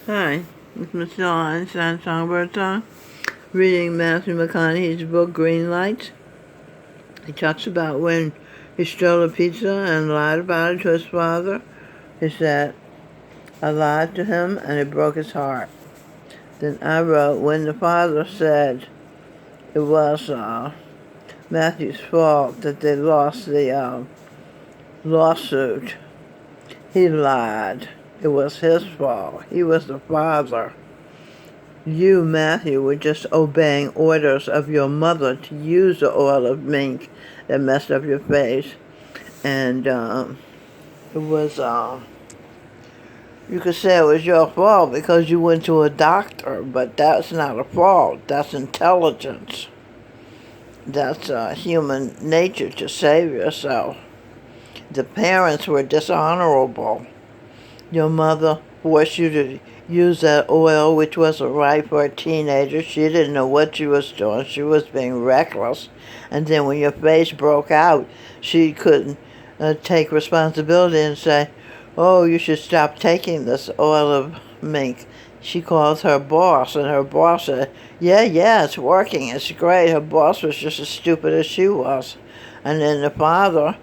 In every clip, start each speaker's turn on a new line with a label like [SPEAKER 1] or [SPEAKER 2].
[SPEAKER 1] Hi, it's MichelleEinsteinBirdsong, reading Matthew McConaughey's book Green Lights. He talks about when he stole a pizza and lied about it to his father. He said, I lied to him and it broke his heart. Then I wrote, when the father said it was Matthew's fault that they lost the lawsuit, he lied. It was his fault. He was the father. You, Matthew, were just obeying orders of your mother to use the oil of mink that messed up your face. And it was, you could say it was your fault because you went to a doctor, but that's not a fault. That's intelligence. That's human nature to save yourself. The parents were dishonorable. Your mother forced you to use that oil, which wasn't right for a teenager. She didn't know what she was doing. She was being reckless. And then when your face broke out, she couldn't take responsibility and say, oh, you should stop taking this oil of mink. She called her boss, and her boss said, yeah, it's working. It's great. Her boss was just as stupid as she was. And then the father,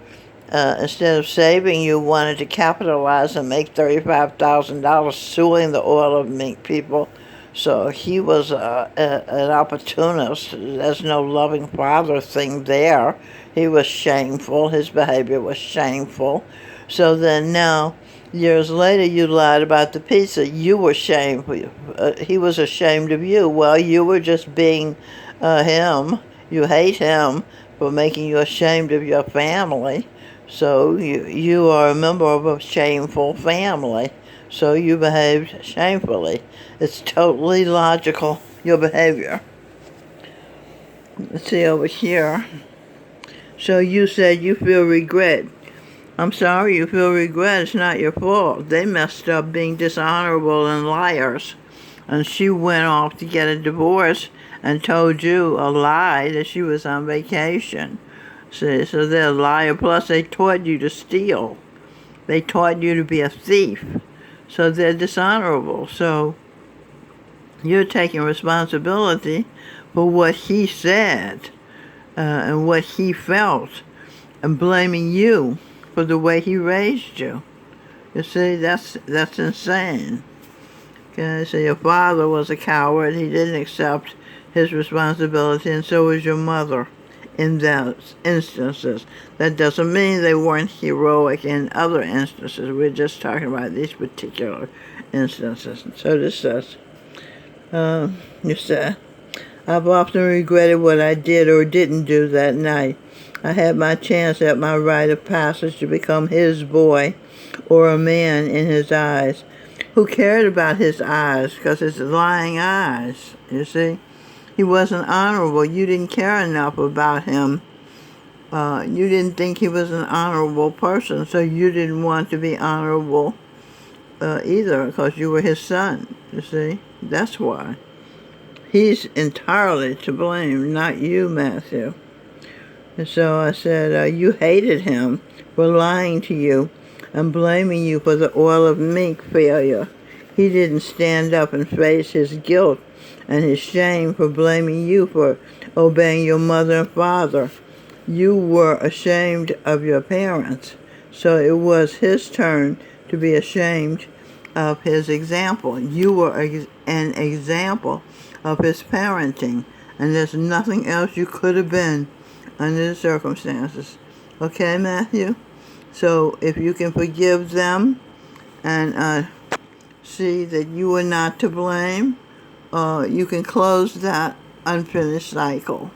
[SPEAKER 1] instead of saving you, wanted to capitalize and make $35,000 suing the oil of mink people. So he was an opportunist. There's no loving father thing there. He was shameful. His behavior was shameful. So then now, years later, you lied about the pizza. You were shameful. He was ashamed of you. Well, you were just being him. You hate him for making you ashamed of your family. So you are a member of a shameful family. So you behaved shamefully. It's totally logical, your behavior. Let's see over here. So you said you feel regret. I'm sorry you feel regret. It's not your fault. They messed up being dishonorable and liars. And she went off to get a divorce and told you a lie that she was on vacation. See, so they're a liar. Plus, they taught you to steal. They taught you to be a thief. So they're dishonorable. So you're taking responsibility for what he said and what he felt and blaming you for the way he raised you. You see, that's insane. Okay, so your father was a coward. He didn't accept his responsibility, and so was your mother in those instances. That doesn't mean they weren't heroic in other instances. We're just talking about these particular instances. So this says, you said, I've often regretted what I did or didn't do that night. I had my chance at my rite of passage to become his boy or a man in his eyes. Who cared about his eyes? Because it's lying eyes, you see. He wasn't honorable. You didn't care enough about him. You didn't think he was an honorable person, so you didn't want to be honorable either because you were his son, you see. That's why. He's entirely to blame, not you, Matthew. And so I said, you hated him for lying to you and blaming you for the oil of mink failure. He didn't stand up and face his guilt and his shame for blaming you for obeying your mother and father. You were ashamed of your parents, so it was his turn to be ashamed of his example. You were an example of his parenting, and there's nothing else you could have been under the circumstances. Okay, Matthew? So if you can forgive them and see that you were not to blame, you can close that unfinished cycle.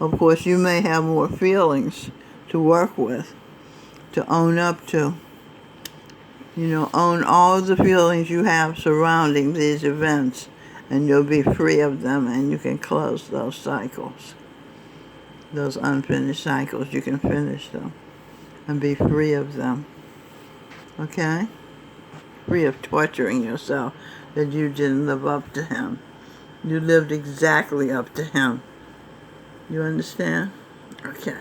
[SPEAKER 1] Of course, you may have more feelings to work with, to own up to. Own all the feelings you have surrounding these events, and you'll be free of them, and you can close those cycles. Those unfinished cycles, you can finish them and be free of them. Okay? Free of torturing yourself that you didn't live up to him. You lived exactly up to him. You understand? Okay.